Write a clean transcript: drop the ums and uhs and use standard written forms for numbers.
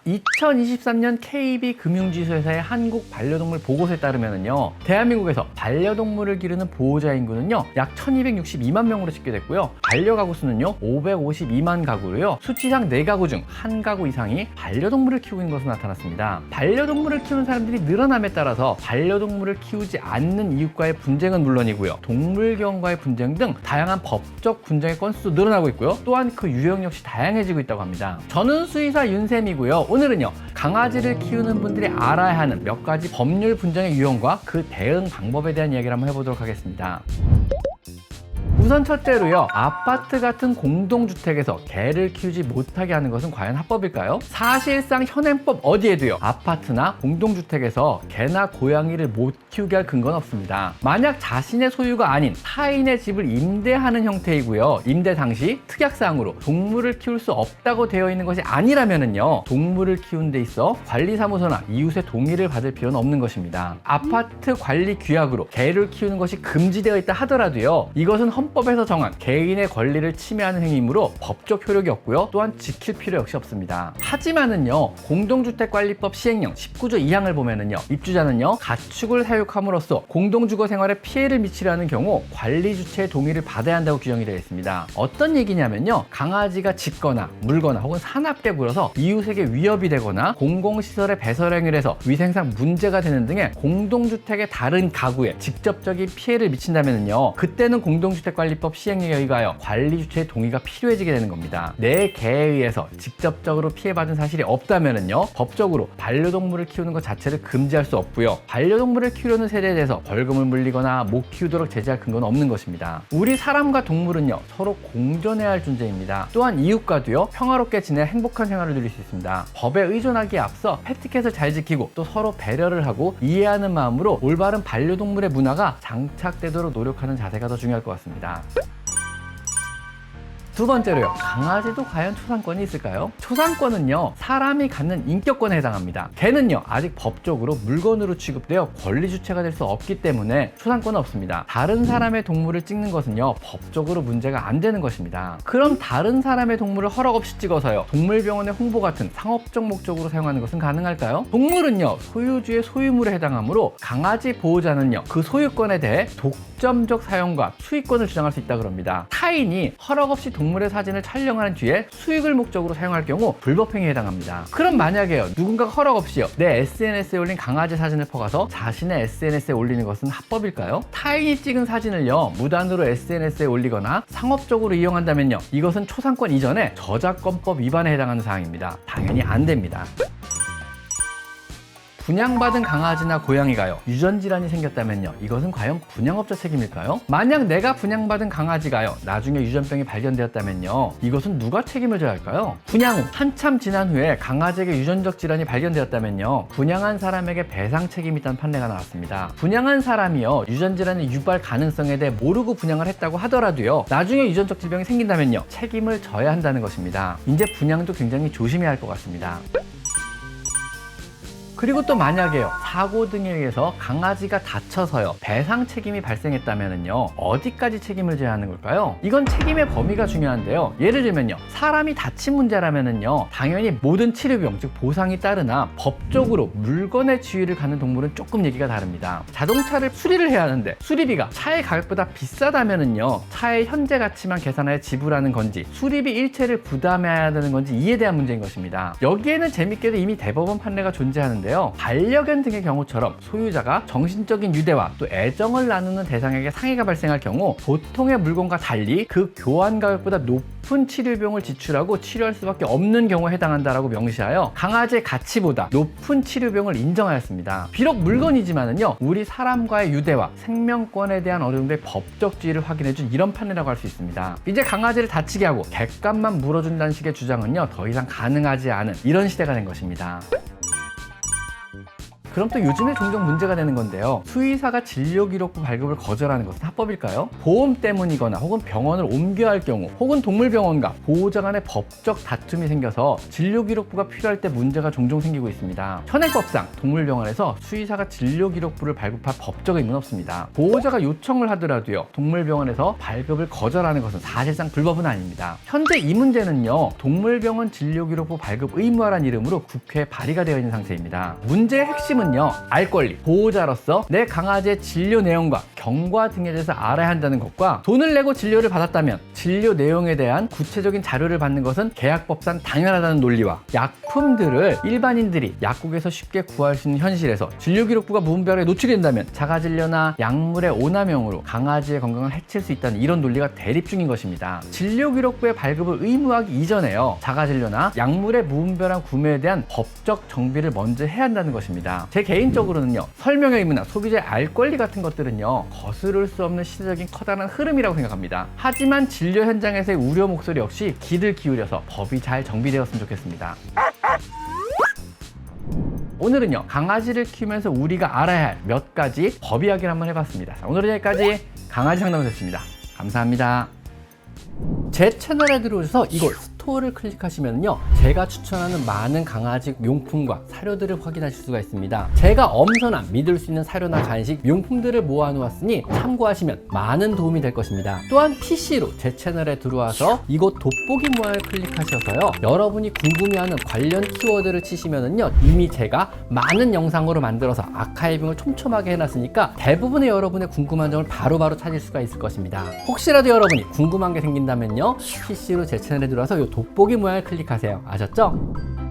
2023년 KB금융지수회사의 한국 반려동물 보고서에 따르면요, 대한민국에서 반려동물을 기르는 보호자 인구는요 약 1262만 명으로 집계됐고요, 반려가구 수는요 552만 가구로요, 수치상 4가구 중 1가구 이상이 반려동물을 키우고 있는 것으로 나타났습니다. 반려동물을 키우는 사람들이 늘어남에 따라서 반려동물을 키우지 않는 이웃과의 분쟁은 물론이고요, 동물견과의 분쟁 등 다양한 법적 분쟁의 건수도 늘어나고 있고요, 또한 그 유형 역시 다양해지고 있다고 합니다. 저는 수의사 윤쌤이고요. 오늘은요, 강아지를 키우는 분들이 알아야 하는 몇 가지 법률 분쟁의 유형과 그 대응 방법에 대한 이야기를 한번 해보도록 하겠습니다. 우선 첫째로요, 아파트 같은 공동주택에서 개를 키우지 못하게 하는 것은 과연 합법일까요? 사실상 현행법 어디에도요, 아파트나 공동주택에서 개나 고양이를 못 키우게 할 근거는 없습니다. 만약 자신의 소유가 아닌 타인의 집을 임대하는 형태이고요, 임대 당시 특약사항으로 동물을 키울 수 없다고 되어 있는 것이 아니라면은요, 동물을 키우는 데 있어 관리사무소나 이웃의 동의를 받을 필요는 없는 것입니다. 아파트 관리 규약으로 개를 키우는 것이 금지되어 있다 하더라도요, 이것은 헌법에서 정한 개인의 권리를 침해하는 행위이므로 법적 효력이 없고요, 또한 지킬 필요 역시 없습니다. 하지만은요, 공동주택관리법 시행령 19조 2항을 보면은요, 입주자는요 가축을 사육함으로써 공동주거 생활에 피해를 미치려 하는 경우 관리 주체의 동의를 받아야 한다고 규정이 되어 있습니다. 어떤 얘기냐면요, 강아지가 짖거나 물거나 혹은 사납게 굴어서 이웃에게 위협이 되거나 공공시설에 배설행위를 해서 위생상 문제가 되는 등의 공동주택의 다른 가구에 직접적인 피해를 미친다면요, 그때는 공동주택관리법 시행령에 의하여 관리 주체의 동의가 필요해지게 되는 겁니다. 내 개에 의해서 직접적으로 피해받은 사실이 없다면요, 법적으로 반려동물을 키우는 것 자체를 금지할 수 없고요, 반려동물을 키우려는 세대에 대해서 벌금을 물리거나 못 키우도록 제재할 근거는 없는 것입니다. 우리 사람과 동물은요 서로 공존해야 할 존재입니다. 또한 이웃과도요 평화롭게 지내 행복한 생활을 누릴 수 있습니다. 법에 의존하기에 앞서 패티켓을 잘 지키고 또 서로 배려를 하고 이해하는 마음으로 올바른 반려동물의 문화가 장착되도록 노력하는 자세가 더 중요할 것 같습니다. 두 번째로요, 강아지도 과연 초상권이 있을까요? 초상권은요, 사람이 갖는 인격권에 해당합니다. 개는요, 아직 법적으로 물건으로 취급되어 권리 주체가 될 수 없기 때문에 초상권은 없습니다. 다른 사람의 동물을 찍는 것은요, 법적으로 문제가 안 되는 것입니다. 그럼 다른 사람의 동물을 허락 없이 찍어서요, 동물병원의 홍보 같은 상업적 목적으로 사용하는 것은 가능할까요? 동물은요, 소유주의 소유물에 해당하므로 강아지 보호자는요, 그 소유권에 대해 독점적 사용과 수익권을 주장할 수 있다고 합니다. 타인이 허락 없이 동물의 사진을 촬영한 뒤에 수익을 목적으로 사용할 경우 불법행위에 해당합니다. 그럼 만약에요, 누군가가 허락 없이요 내 SNS에 올린 강아지 사진을 퍼가서 자신의 SNS에 올리는 것은 합법일까요? 타인이 찍은 사진을요 무단으로 SNS에 올리거나 상업적으로 이용한다면요, 이것은 초상권 이전에 저작권법 위반에 해당하는 사항입니다. 당연히 안 됩니다. 분양받은 강아지나 고양이가요 유전질환이 생겼다면요, 이것은 과연 분양업자 책임일까요? 만약 내가 분양받은 강아지가요 나중에 유전병이 발견되었다면요, 이것은 누가 책임을 져야 할까요? 분양 후 한참 지난 후에 강아지에게 유전적 질환이 발견되었다면요, 분양한 사람에게 배상 책임이 있다는 판례가 나왔습니다. 분양한 사람이요 유전질환의 유발 가능성에 대해 모르고 분양을 했다고 하더라도요, 나중에 유전적 질병이 생긴다면요 책임을 져야 한다는 것입니다. 이제 분양도 굉장히 조심해야 할 것 같습니다. 그리고 또 만약에요, 사고 등에 의해서 강아지가 다쳐서요 배상 책임이 발생했다면요, 어디까지 책임을 져야 하는 걸까요? 이건 책임의 범위가 중요한데요, 예를 들면요, 사람이 다친 문제라면요 당연히 모든 치료비용, 즉 보상이 따르나 법적으로 물건의 지위를 갖는 동물은 조금 얘기가 다릅니다. 자동차를 수리를 해야 하는데 수리비가 차의 가격보다 비싸다면요, 차의 현재 가치만 계산하여 지불하는 건지 수리비 일체를 부담해야 되는 건지 이에 대한 문제인 것입니다. 여기에는 재밌게도 이미 대법원 판례가 존재하는데 반려견 등의 경우처럼 소유자가 정신적인 유대와 또 애정을 나누는 대상에게 상해가 발생할 경우 보통의 물건과 달리 그 교환 가격보다 높은 치료비용을 지출하고 치료할 수밖에 없는 경우에 해당한다라고 명시하여 강아지의 가치보다 높은 치료비용을 인정하였습니다. 비록 물건이지만은요, 우리 사람과의 유대와 생명권에 대한 어느 정도의 법적 지위를 확인해준 이런 판례라고 할 수 있습니다. 이제 강아지를 다치게 하고 객값만 물어준다는 식의 주장은요 더 이상 가능하지 않은 이런 시대가 된 것입니다. 그럼 또 요즘에 종종 문제가 되는 건데요. 수의사가 진료기록부 발급을 거절하는 것은 합법일까요? 보험 때문이거나 혹은 병원을 옮겨야 할 경우 혹은 동물병원과 보호자 간의 법적 다툼이 생겨서 진료기록부가 필요할 때 문제가 종종 생기고 있습니다. 현행법상 동물병원에서 수의사가 진료기록부를 발급할 법적 의무는 없습니다. 보호자가 요청을 하더라도요, 동물병원에서 발급을 거절하는 것은 사실상 불법은 아닙니다. 현재 이 문제는요, 동물병원 진료기록부 발급 의무화란 이름으로 국회에 발의가 되어 있는 상태입니다. 문제의 핵심은요, 알 권리, 보호자로서 내 강아지의 진료 내용과 경과 등에 대해서 알아야 한다는 것과 돈을 내고 진료를 받았다면 진료 내용에 대한 구체적인 자료를 받는 것은 계약법상 당연하다는 논리와 약품들을 일반인들이 약국에서 쉽게 구할 수 있는 현실에서 진료기록부가 무분별하게 노출이 된다면 자가진료나 약물의 오남용으로 강아지의 건강을 해칠 수 있다는 이런 논리가 대립 중인 것입니다. 진료기록부의 발급을 의무화하기 이전에요, 자가진료나 약물의 무분별한 구매에 대한 법적 정비를 먼저 해야 한다는 것입니다. 제 개인적으로는요, 설명의 의무나 소비자의 알 권리 같은 것들은요, 거스를 수 없는 시대적인 커다란 흐름이라고 생각합니다. 하지만 진료 현장에서의 우려 목소리 역시 귀를 기울여서 법이 잘 정비되었으면 좋겠습니다. 오늘은요, 강아지를 키우면서 우리가 알아야 할 몇 가지 법 이야기를 한번 해봤습니다. 자, 오늘은 여기까지 강아지 상담소였습니다. 감사합니다. 제 채널에 들어오셔서 이곳 스토어를 클릭하시면요, 제가 추천하는 많은 강아지 용품과 사료들을 확인하실 수가 있습니다. 제가 엄선한 믿을 수 있는 사료나 간식, 용품들을 모아놓았으니 참고하시면 많은 도움이 될 것입니다. 또한 PC로 제 채널에 들어와서 이곳 돋보기 모양을 클릭하셔서요, 여러분이 궁금해하는 관련 키워드를 치시면은요, 이미 제가 많은 영상으로 만들어서 아카이빙을 촘촘하게 해놨으니까 대부분의 여러분의 궁금한 점을 바로바로 찾을 수가 있을 것입니다. 혹시라도 여러분이 궁금한 게 생긴다면요, PC로 제 채널에 들어와서 이 돋보기 모양을 클릭하세요. 아셨죠?